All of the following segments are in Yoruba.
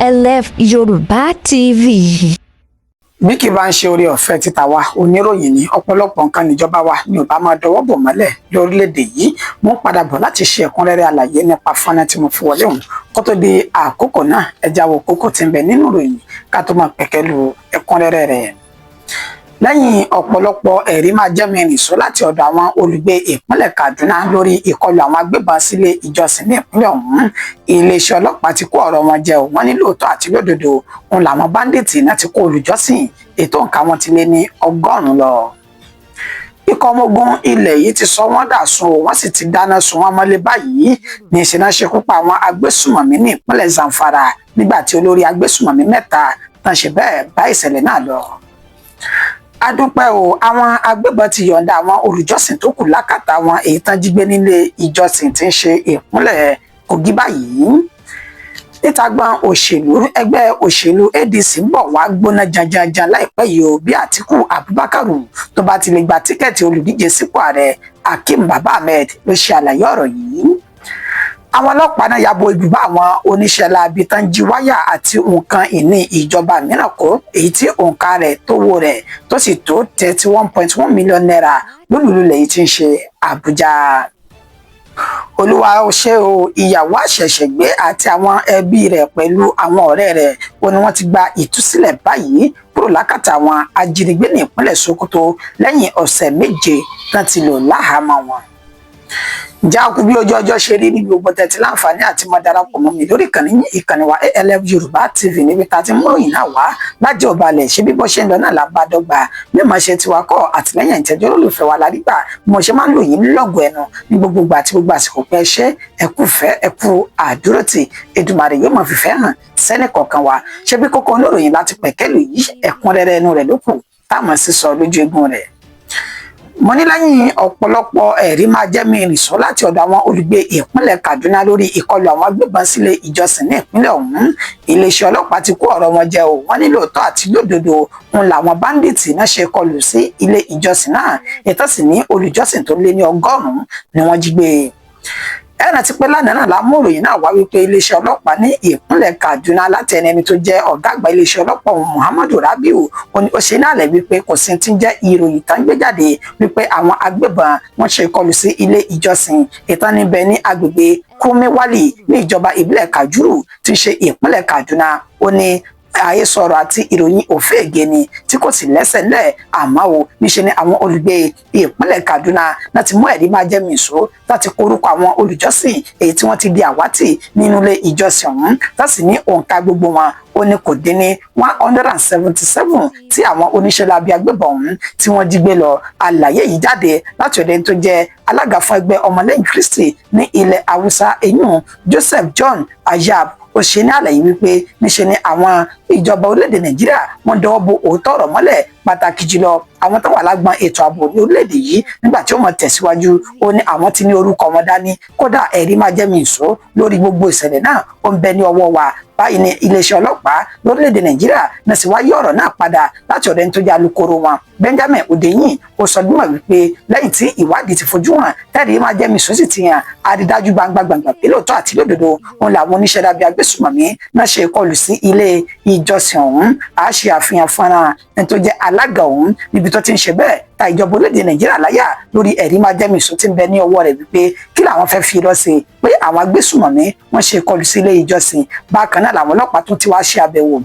ALF Yorùbá TV. bí kì bá ń ṣe oore ọ̀fẹ́ títa wa oníròyìn ní ọ̀pọ̀lọpọ̀ nǹkan níjọba wa ní ò bá máa dọwọ́ bò mọ́lẹ̀ lórílẹ̀‐èdè yìí mo ń padà bọ̀ láti ṣe ẹ̀kúnrẹ́rẹ́ àlàyé nípa fọ́nrán tí mo fi wọlé òun kó tó di àkókò náà ẹja wo kókó tí ń bẹ nínú ìròyìn ká tó máa pẹ̀kẹ́lu ẹ̀kúnrẹ́rẹ́ rẹ̀. lẹ́yìn ọ̀pọ̀lọpọ̀ ẹ̀rí máa jẹ́ mẹ́rin sọ láti ọ̀dọ̀ àwọn olùgbé ìpínlẹ̀ Kaduna lórí ìkọlù àwọn agbébọn sílé ìjọsìn ní ìpínlẹ̀ ọ̀hún iléeṣẹ́ ọlọ́pàá ti kó ọ̀rọ̀ wọn jẹ wọ́n ní lóòótọ́ àti lódodo òun làwọn báńdíìtì náà ti kó olùjọ́sìn ètò nǹkan wọn ti lé ní 100 lọ. ikọ̀ ọmọ ogun ilẹ̀ yìí ti sọ wọ́n dà sun wọ́n sì ti dáná sun wọ́n mọ́lé báyìí ní ìṣẹ̀lẹ̀ ṣekú pa àwọn agbésùmọ̀mí ní ìpínlẹ̀ Zamfara nígbà tí olórí agbésùmọ̀mí 3 tán ṣe bẹ́ẹ̀ bá ìṣẹ̀lẹ̀ náà lọ. adúpẹ́ o àwọn agbébọn ti yọ̀ǹda àwọn olùjọ́sìn tó kù lákàtà wọn èyí tán jí gbé nílé ìjọsìn tí ń ṣe ìpínlẹ̀ Kogi báyìí. níta gbọ́n òṣèlú ẹgbẹ́ òṣèlú ADC ń bọ̀ wá gbóná janjanjan láìpẹ́ yìí o bí Àtíkù Abubakar tó bá ti lè gba tíkẹ́ẹ̀tì olùdíje sípò ààrẹ Hakeem Baba Ahmed ló ṣe àlàyé ọ̀rọ̀ yìí. àwọn ọlọ́pàá náà ya bo ibùba àwọn oníṣẹ́ láabi tán jí wáyà àti nǹkan ìní ìjọba mìíràn kó èyí tí òǹkà rẹ̀ tó wó rẹ̀ tó sì tó 31.1 million naira lólùlulẹ̀ yìí ti ń ṣe Àbújá. olúwa ó ṣe o ìyàwó àṣẹ̀ṣẹ̀gbé àti àwọn ẹbí rẹ̀ pẹ̀lú àwọn ọ̀rẹ́ rẹ̀ ó ní wọ́n ti gba ìtúsílẹ̀ báyìí kúrò lákàtà àwọn ajínigbé ní ìpínlẹ̀ Sokoto lẹ́yìn ọ̀sẹ̀ 7 tán ti lò láhàámọ́ wọn. ǹjẹ́ àkú bí ojú ọjọ́ ṣe rí ní gbogbo tẹ̀tí láǹfààní àti máa darapọ̀ mọ́ mi lórí ìkànnì wa ALF Yorùbá TV níbi tá a ti mú ròyìn náà wá lájẹ́ ọ̀balẹ̀ ṣé bí bó ṣe ń lọ náà lábá dọ́gba bí mo ṣe ti wá kọ́ àtìlẹ́yìn ìtẹ́jọ́ olólùfẹ́ wa lárígbà bí mo ṣe máa ń lò yín lọ́gọ̀ ẹnu ní gbogbo ìgbà àti gbogbo àsìkò pé ṣé ẹkú fẹ́ ẹkú àdúrótì Èdùmàrè yóò máa fìfẹ́ hàn sẹ́nì kọ̀ọ̀kan wa ṣé bí kókó oníròyìn láti pẹ̀kẹ́lù yìí ẹ̀kúnrẹ́rẹ́ ẹnu rẹ̀ lókù táwọn sísọ lójú egun rẹ̀. mo ní lẹ́yìn ọ̀pọ̀lọpọ̀ ẹ̀rí máa jẹ́ mìíràn sọ láti ọ̀dọ̀ àwọn olùgbé ìpínlẹ̀ Kaduna lórí ìkọlù àwọn agbébọn sílé ìjọsìn ní ìpínlẹ̀ ọ̀hún iléeṣẹ́ ọlọ́pàá ti kó ọ̀rọ̀ wọn jẹ o wọ́n ní lóòótọ́ àti lódodo òun làwọn báńdíìtì náà ṣe kọlù sí ilé ìjọsìn náà ètò sì ní olùjọ́sìn tó lé ní 100 ni wọ́n jí gbé. ẹ̀ràn ti pé lánàá náà lámúròyìn náà wá wípé iléeṣẹ́ ọlọ́pàá ní ìpínlẹ̀ Kaduna láti ẹni tó jẹ́ ọ̀gá àgbà iléeṣẹ́ ọlọ́pàá Muhammadu Rabiu ó ṣe náà lẹ̀ wípé kò sí ti ń jẹ́ ìròyìn tán gbé jáde wípé àwọn agbébọn wọ́n ṣe kọlù sí ilé ìjọsìn ìtàn níbẹ̀ ní agbègbè Kumewali ní ìjọba ìbílẹ̀ Kajuru tí ń ṣe ìpínlẹ̀ Kaduna ó ní àhesọ̀rọ̀ àti ìròyìn òféègé ni tí kò sì lẹ́sẹ̀ lẹ̀ àmọ́ o níṣe ni àwọn olùgbé ìpínlẹ̀ Kaduna láti mú ẹ̀rí máa jẹ́ mìíṣó láti korúkọ àwọn olùjọ́sìn èyí tí wọ́n ti di àwátì nínú ilé ìjọsìn ọ̀hún láti ní òǹkà gbogbo wọn ó ní kò dín ní 177 tí àwọn oníṣẹ́ láabi agbébọn ọ̀hún tí wọ́n jí gbé lọ àlàyé yìí jáde láti ọ̀dọ̀ ẹni tó jẹ́ alága fún ẹgbẹ́ ọmọlẹ́yìn Kristi ní ilẹ̀ Haúsá eyín Joseph John Ayab ó ṣe ní àlàyé wípé níṣe ni àwọn ìjọba orílẹ̀-èdè Nàìjíríà wọ́n dọwọ́ bo òótọ́ ọ̀rọ̀ mọ́lẹ̀ pàtàkì jùlọ àwọn tó wà lágbọn ètò ààbò ní orílẹ̀-èdè yìí nígbà tí ó mọ̀ tẹ̀síwájú ó ní àwọn ti ní orúkọ wọn dání kódà ẹ̀rí máa jẹ́ mìíṣó lórí gbogbo ìṣẹ̀lẹ̀ náà ó ń bẹ ní ọwọ́ wa báyìí ní iléeṣẹ́ ọlọ́pàá lórílẹ̀-èdè Nàìjíríà náà sì wáyé ọ̀rọ̀ náà padà láti ọ̀dọ̀ ẹni tó jẹ́ alukoro wọn Benjamin Hundeyin ó sọ dímọ̀ wípé lẹ́yìn tí ìwádìí ti fojú hàn tẹ́rì máa jẹ́ mìíṣó sì ti hàn àrídájú gbangba pé lóòótọ́ àti lódodo òun làwọn oníṣẹ́ lábẹ́ agbésùmọ̀mí náà ṣe ìkọlù sí ilé ìjọsìn ọ̀hún a ṣe àfihàn fúnra ẹni tó jẹ́ alága ọ̀hún níbi tó ti ń ṣe bẹ́ẹ̀ ta ìjọba orílẹ̀-èdè Nàìjíríà láyà lórí ẹ̀rí máa jẹ́ mìíṣó tí ń bẹ ní ọwọ́ rẹ̀ wípé kí làwọn fẹ́ fi lọ sí pé àwọn agbésùmọ̀mí wọ́n ṣe ìkọlù sí ilé ìjọsìn bákan náà làwọn ọlọ́pàá tún ti wá ṣe àbẹ̀wò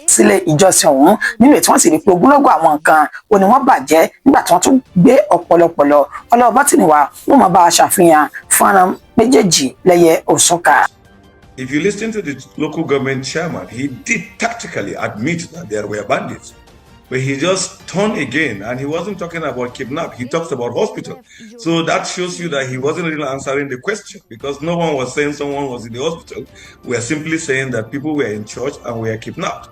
sílé ìjọsìn ọ̀hún nínú ètò wọn sì rí pé ogúnlọ́gọ̀ àwọn nǹkan ò ní wọ́n bàjẹ́ nígbà tí wọ́n tún gbé ọ̀pọ̀lọpọ̀ ọlọ́ọ̀bá tì ní wa wọ́n máa bá a ṣàfihàn fọ́nrán méjèèjì lẹ́yẹ òsùnkà. If you listen to the local government chairman, he did tactically admit that there were bandits. But he just turned again, and he wasn't talking about kidnap. He talks about hospital. So that shows you that he wasn't really answering the question, because no one was saying someone was in the hospital. We are simply saying that people were in church and were kidnapped.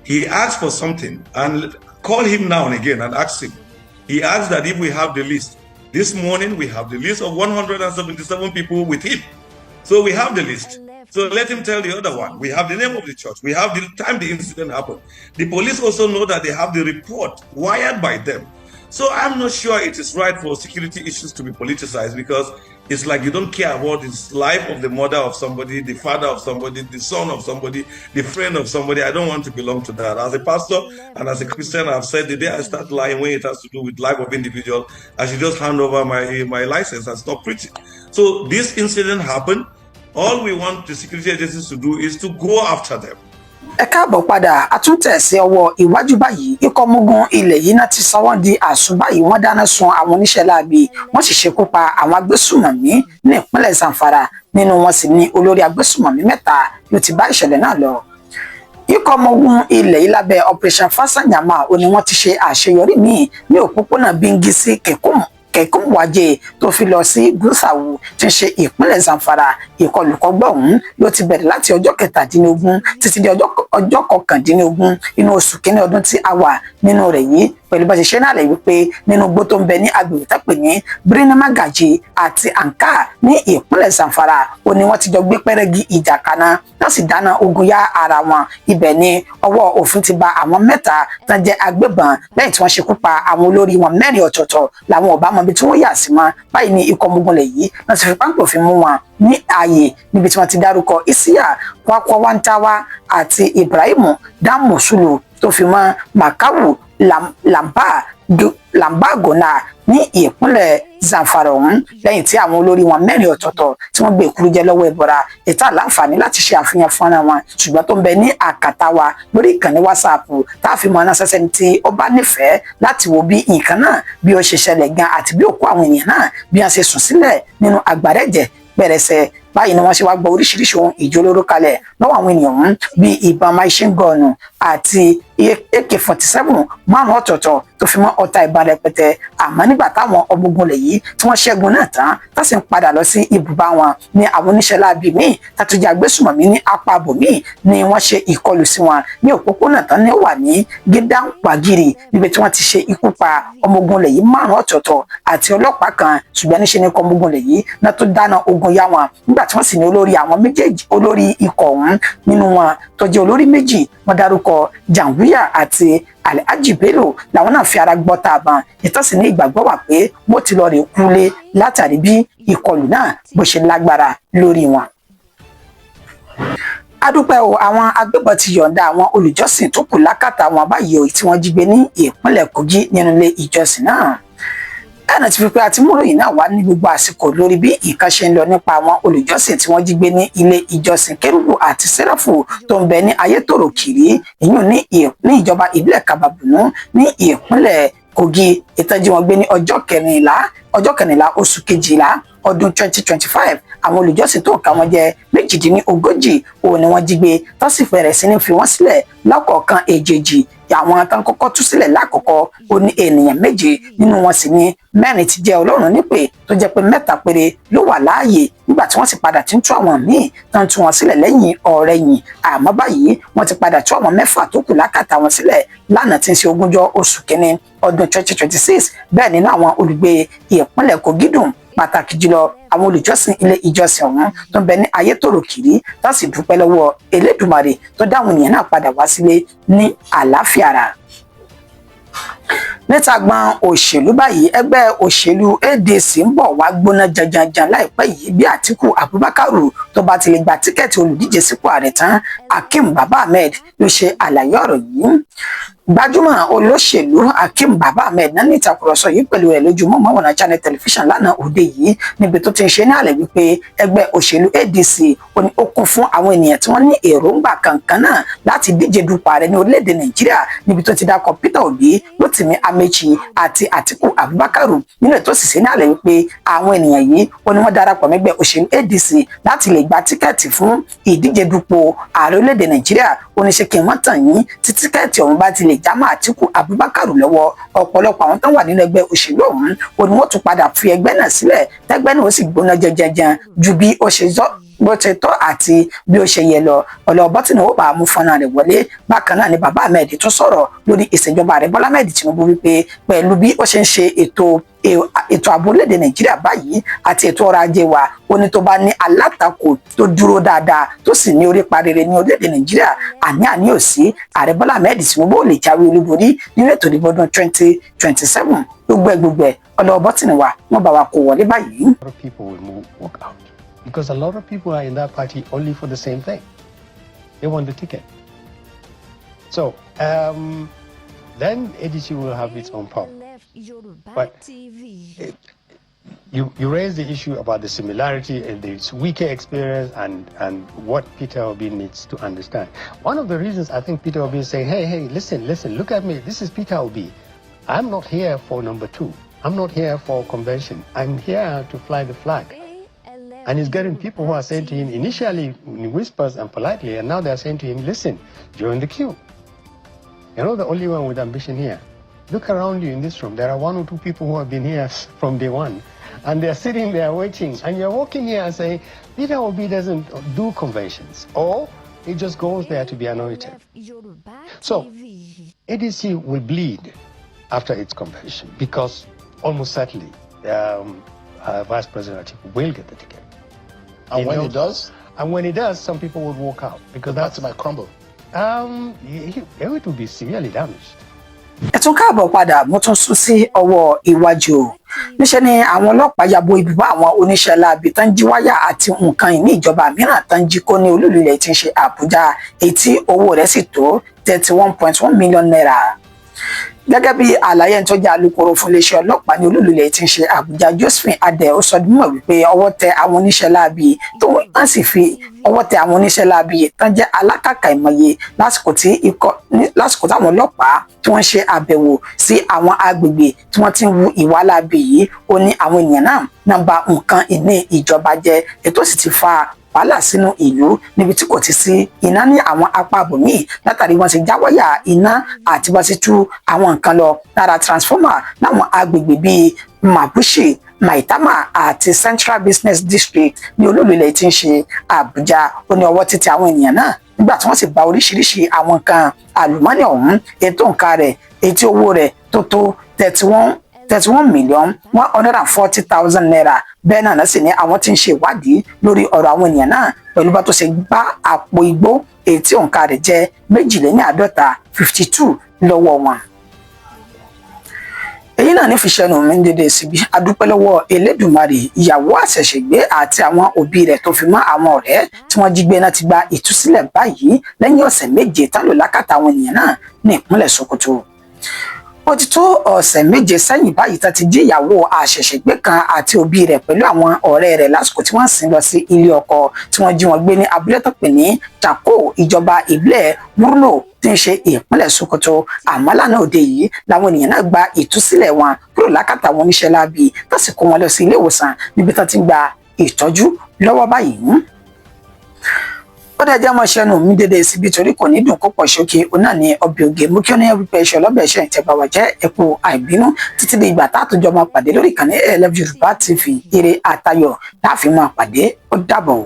He asked for something, and call him now and again and ask him. He asked that if we have the list. This morning we have the list of 177 people with him. So we have the list. So let him tell the other one. We have the name of the church. We have the time the incident happened. The police also know that they have the report wired by them. So I'm not sure it is right for security issues to be politicized, because it's like you don't care about the life of the mother of somebody, the father of somebody, the son of somebody, the friend of somebody. I don't want to belong to that. As a pastor and as a Christian, I've said the day I start lying when it has to do with life of individuals, I should just hand over my license and stop preaching. So this incident happened. All we want the security agencies to do is to go after them. Ẹ káàbọ̀ padà, àtúntẹ̀sí ọwọ́ iwájú báyìí. Ikọ̀ ọmọ ogun ilẹ̀ yìí náà ti sọ wọ́n di àsùn báyìí. Wọ́n dáná sun àwọn oníṣẹ́ láabi, wọ́n sì ṣekú pa àwọn agbésùmọ̀mí ní ìpínlẹ̀ Zamfara. Nínú wọn sì ni olórí agbésùmọ̀mí 3 ló ti bá ìṣẹ̀lẹ̀ náà lọ. Ikọ̀ ọmọ ogun ilẹ̀ yìí lábẹ́ Operation Fasanyama ó ní wọ́n ti ṣe àṣeyọrí míì ní òpópónà Bingi sí Kẹ̀kúmùwájé tó fi lọ sí Gúúsàwù tí ń ṣe ìpínlẹ̀ Zamfara. Ìkọlùkọgbà ọ̀hún ló ti bẹ̀rẹ̀ láti ọjọ́ 17 títí di ọjọ́ 19 inú oṣù kínní ọdún tí a wà nínú rẹ̀ yìí, pẹ̀lú bá ṣe ṣe náà lẹ̀ wípé nínú igbó tó ń bẹ ní agbègbè tá pè ní Birinamagaji àti Anka ní ìpínlẹ̀ Zamfara ó ní wọ́n ti jọ gbé pẹ́rẹ́gì ìjà kaná náà sì dáná ogun yá ara wọn. Ibẹ̀ ni ọwọ́ òfin ti ba àwọn 3 tán jẹ́ agbébọn lẹ́yìn tí wọ́n ṣekú pa àwọn olórí wọn 4 ọ̀tọ̀ọ̀tọ̀ làwọn ọ̀bá mọbi tí wọ́n yà sí mọ́. Báyìí ni ikọ̀ ọmọ ogun lẹ̀ yìí náà ti fi páńpẹ́ òfin mú wọn ní ààyè níbi tí wọ́n ti dárúkọ Isiya Kwakwantawa àti Ibrahim Damosulu tó fi mọ́ Makawu Lambagona ní ìpínlẹ̀ Zamfara ọ̀hún, lẹ́yìn tí àwọn olórí wọn 4 ọ̀tọ̀ọ̀tọ̀ tí wọ́n gbé ìkúrú jẹ lọ́wọ́ ẹbọra. Ètò láǹfààní láti ṣe àfihàn fọ́nrán wọn, ṣùgbọ́n tó ń bẹ ní àkàtà wa lórí ìkànnì WhatsApp tá a fi mọ ránṣẹ́ ní tí ó bá nífẹ̀ẹ́ láti wo bí nǹkan náà bí ó ṣe ṣẹlẹ̀ gan àti bí òkú àwọn èèyàn náà bí wọ́n ṣe sùn sílẹ̀ nínú àgbàrẹ́jẹ̀ pẹ̀rẹ̀sẹ̀. Báyìí ni wọ́n ṣe wá gbọ́ oríṣiríṣi ohun ìjó olóró kalẹ̀ lọ́wọ́ àwọn ènìyàn ọ̀hún bíi ìbọn machine gun àti AK-47 5 ọ̀tọ̀ọ̀tọ̀ tó fi mọ́ ọta ìbọn rẹpẹtẹ. Àmọ́ nígbà táwọn ọmọ ogun lẹ̀ yìí tí wọ́n ṣẹ́gun náà tán tó sì ń padà lọ sí ibùba wọn ní àwọn oníṣẹ́ láabi míì tàtúnjà agbésùmọ̀mí ní apá abòmíì ni wọ́n ṣe ìkọlù sí wọn ní òpópónà tán ní wà ní Gídáǹpàgìrì níbi tí wọ́n ti ṣe ikú pa ọmọ ogun lẹ̀ yìí 5 ọ̀tọ̀ọ̀tọ̀ àti ọlọ́pàá kan. Ṣùgbọ́n níṣe ni ọmọ ogun lẹ̀ yìí náà tó dáná ogun yá wọn nígbà tí wọ́n sì ní olórí àwọn méjèèjì olórí ikọ̀ ọ̀hún nínú wọn tó jẹ́ olórí méjì wọ́n dárúkọ Janguya àti Alhaji Bello làwọn náà fi ara gbọ́ tààbọn. Ìtọ́sí ní ìgbàgbọ́ wà pé wọ́n ti lọ rè kúlé látàrí bí ìkọlù náà bó ṣe lágbára lórí wọn. Adúpẹ́ o, àwọn agbébọn ti yọ̀ǹda àwọn olùjọ́sìn tó kù lákàtà wọn báyìí tí wọ́n jí gbé ní ìpínlẹ̀ Kogi nínú ilé ìjọsìn náà. Ẹ̀nà ti fi pé àti múròyìn náà wá ní gbogbo àsìkò lórí bí nǹkan ṣe ń lọ nípa àwọn olùjọ́sìn tí wọ́n jí gbé ní ilé ìjọsìn Kérúbù àti Séráfù tó ń bẹ ní Ayétòrò Kiri ìyún ní ìjọba ìbílẹ̀ Kababunu ní ìpínlẹ̀ Kogi. Ìtọ́jú wọn gbé ní ọjọ́ kẹrìnlá oṣù kejìlá ọdún 2025. Àwọn olùjọ́sìn tó kà wọ́n jẹ́ 140 òun ni wọ́n jí gbé tó sì bẹ̀rẹ̀ sí ní fi wọ́n sílẹ̀ lọ́kọ̀ọ̀kan èjèèjì. Àwọn tán kọ́kọ́ tú sílẹ̀ lákọ̀ọ́kọ́ ó ní ènìyàn 7 nínú wọn sì ní 4 ti jẹ́ Ọlọ́run nípè tó jẹ́ pé 3 péré ló wà láàyè nígbà tí wọ́n sì padà ti ń tú àwọn míì tán tú wọn sílẹ̀ lẹ́yìn ọ̀rẹ̀yìn. Àmọ́ báyìí wọ́n ti padà tú àwọn 6 tó kù lákàtà wọn sílẹ̀ lánàá tí ń ṣe 20 oṣù kínní ọdún 2026. Bẹ́ẹ̀ nínú àwọn olùgbé ìpínlẹ̀ Kogi dùn, pàtàkì jùlọ àwọn olùjọ́sìn ilé ìjọsìn ọ̀hún tó ń bẹ ní Ayétòrò Kiri tó sì dúpẹ́ lọ́wọ́ Elédùmarè tó dáhùn ènìyàn náà padà wá sílé ní àlàáfíà ara. Níta gbọn òṣèlú báyìí, ẹgbẹ́ òṣèlú ADC ń bọ̀ wá gbóná janjanjan láìpẹ́ yìí bí Àtíkù Abubakaru tó bá ti lè gba tíkẹ́ẹ̀tì olùdíje sípò ààrẹ tán. Hakeem Baba Ahmed ló ṣe àlàyé ọ̀rọ̀ yìí. Gbajúmọ̀ olóṣèlú Hakeem Baba Ahmed náà ní ìtàkùrọ̀sọ yìí pẹ̀lú ẹ̀ lójúmọ́ mọ́wọ́nà Channel Television lánàá òde yìí níbi tó ti ń ṣe ní àlẹ́ wípé ẹgbẹ́ òṣèlú ADC ó kún fún àwọn ènìyàn tí wọ́n ní èròǹgbà kankan náà láti díje dupò ààrẹ ní orílẹ̀-èdè Nàìjíríà, níbi tó ti dákọ̀ Peter Obi, Rotimi Amechi àti Àtíkù Abubakaru nínú ètò ìsìsẹ́ ní àlẹ́ wípé àwọn ènìyàn yìí ó ní wọ́n darapọ̀ mẹ́gbẹ́ òṣèlú ADC láti lè gba tíkẹ́ẹ̀tì fún ìdíje dupò ààrẹ orílẹ̀-èdè Nàìjíríà. Ó ní ṣe kí n mọ́ tàn yín tí tíkẹ́ẹ̀tì ọ̀hún bá ti lè jámà Àtíkù Abubakar lọ́wọ́ ọ̀pọ̀lọpọ̀ àwọn tó wà nínú ẹgbẹ́ òṣèlú ọ̀hún ó ní wọ́n tún padà fi ẹgbẹ́ náà sílẹ̀ tẹ́gbẹ́ náà ó sì gbóná jẹjẹjẹ ju bí ó ṣe tọ́ àti bí ó ṣe yẹ lọ ọlọ́ọ̀bọ́ tí ó bá mú fọ́nà rẹ̀ wọlé bákan náà ni bàbá Ahmed tún sọ̀rọ̀ lórí ìṣèjọba rẹ̀ Bọ́lá Ahmed Tinubu wípé pẹ̀lú bí ó ṣe ń ṣe ètò ààbò orílẹ̀-èdè Nàìjíríà báyìí àti ètò ọrọ̀ ajé wa ó ní tó bá ní alátakò tó dúró dáadáa tó sì ní orípa rere ní orílẹ̀-èdè Nàìjíríà àní ò sí ààrẹ Bọ́lá Ahmed Tinubu ò lè jáwé olúborí nínú ètò ìdìbò ọdún 2027 gbogbo ẹ̀ ọlọ́ọ̀bọ́ tí wọ́n bá wa kó wọlé báyìí. Because a lot of people are in that party only for the same thing. They want the ticket. So, then ADC will have its own problem. But you raise the issue about the similarity and the weaker experience and what Peter Obi needs to understand. One of the reasons I think Peter Obi is saying, hey, listen, look at me. This is Peter Obi. I'm not here for number 2. I'm not here for convention. I'm here to fly the flag. And he's getting people who are saying to him, initially in whispers and politely, and now they're saying to him, listen, join the queue. You're not the only one with ambition here. Look around you in this room. There are 1 or 2 people who have been here from day one. And they're sitting there waiting. And you're walking here and saying, Peter Obi doesn't do conventions. Or he just goes there to be anointed. So, ADC will bleed after its convention because almost certainly Vice President Atiku will get the ticket. And when he does? And when he does, some people will walk out because the party might crumble. It will be severely damaged. Ẹ tún káàbọ̀ padà mo tún sún sí ọwọ́ iwájú o níṣẹ́ ni àwọn ọlọ́pàá yabo ibùbá àwọn oníṣẹ́ láabi tán jí wáyà àti nǹkan ìní ìjọba mìíràn tán jí kó ní olúlu ilẹ̀ tí ń ṣe Àbújá èyí tí owó rẹ̀ sì tó 31.1 million naira. Gẹ́gẹ́ bí àlàyé tó jẹ́ alukoro fún iléeṣẹ́ ọlọ́pàá ní olúlu ilẹ̀ tí ń ṣe Àbújá Josephine Adé ó sọ dímọ̀ wípé ọwọ́ tẹ àwọn oníṣẹ́ láabi tó wọ́n sì fi ọwọ́ tẹ àwọn oníṣẹ́ láabi tán jẹ́ alákàkà ìmọ̀ye lásìkò táwọn ọlọ́pàá tí wọ́n ṣe àbẹ̀wò sí àwọn agbègbè tí wọ́n ti ń wu ìwà láabi yìí ó ní àwọn ènìyàn náà ba nǹkan ìní ìjọba jẹ́ ètò sì ti fa wàhálà sínú ìlú níbi tí kò ti sí iná ní àwọn apá ibòmíì látàrí wọ́n ti já wáyà iná àti wọ́n ti tú àwọn nǹkan lọ lára transformer láwọn agbègbè bíi Mabushi, Maitama àti Central Business District ní olúlu ilẹ̀ tí ń ṣe Àbújá ó ní ọwọ́ títí àwọn ènìyàn náà nígbà tí wọ́n sì bá oríṣiríṣi àwọn nǹkan àlùmọ́nì ọ̀hún ètò nǹkan rẹ̀ ètí owó rẹ̀ tó tó 31,140,000 naira bẹ́ẹ̀ náà sì ni àwọn tí ń ṣe ìwádìí lórí ọ̀rọ̀ àwọn ènìyàn náà pẹ̀lú bá tó ṣe gbá àpò igbó èyí tí òǹkà rẹ̀ jẹ́ 52 lọ́wọ́ wọn. èyí náà ní fi ṣẹnu mi ń dédé síbi adúpẹ́ lọ́wọ́ Elédùmarè ìyàwó àṣẹ̀ṣẹ̀gbé àti àwọn òbí rẹ̀ tó fi mọ́ àwọn ọ̀rẹ́ tí wọ́n jí gbé náà ti gba ìtúsílẹ̀ báyìí lẹ́yìn ọ̀sẹ̀ 7 tán lò lákàtà àwọn ènìyàn náà ní ìpínlẹ̀ Sokoto. Ó ti tó ọ̀sẹ̀ 7 sẹ́yìn báyìí tá ti jí ìyàwó àṣẹ̀ṣẹ̀gbé kan àti òbí rẹ̀ pẹ̀lú àwọn ọ̀rẹ́ rẹ̀ lásìkò tí wọ́n sìn lọ sí ilé ọkọ tí wọ́n jí wọn gbé ní abúlé tó pè ní Tako ìjọba ìbílẹ̀ Wurno tí ń ṣe ìpínlẹ̀ Sokoto àmọ́ lánàá òde yìí làwọn ènìyàn náà gba ìtúsílẹ̀ wọn kúrò lákàtà àwọn oníṣẹ́ láabi tó sì kó wọn lọ sí ilé ìwòsàn níbi tó ti ń gba ìtọ́jú lọ́wọ́ báyìí. Ó dẹ̀ jẹ́ ọmọ ṣẹ́nu mi dédé síbi torí kò ní dùn kó pọ̀ ṣókè òun náà ní ọbẹ̀ ògè mú kí ó ní wípé ẹṣọ lọ́bẹ̀ ẹṣọ ìtẹ̀gbàwà jẹ́ ẹ̀kú àìbínú títí di ìgbà táàtúnjọ máa pàdé lórí ìkànnì ALF Yorùbá TV ire àtayọ̀ láàfin máa pàdé ó dàbọ̀.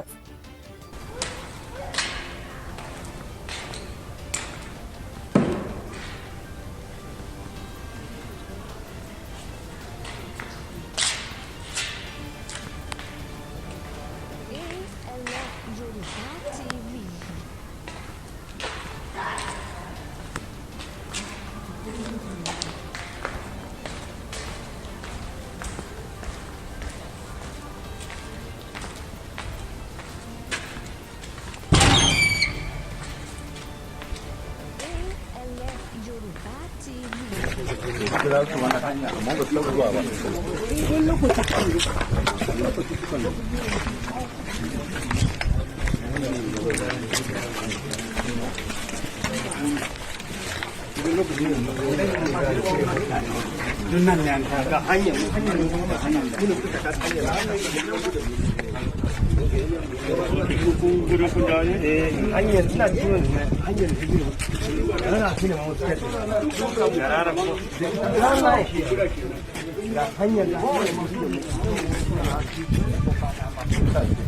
hanyar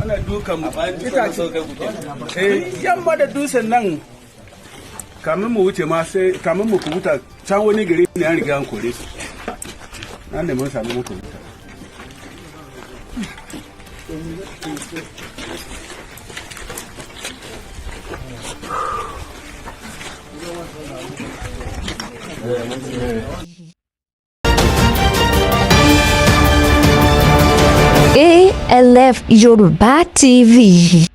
ana dukan yamma da dusan nan kamin mu wuce ma sai kamin mu kubuta can wani gari ne an riga an kore su nan ne mun sami muku ALF Yoruba TV.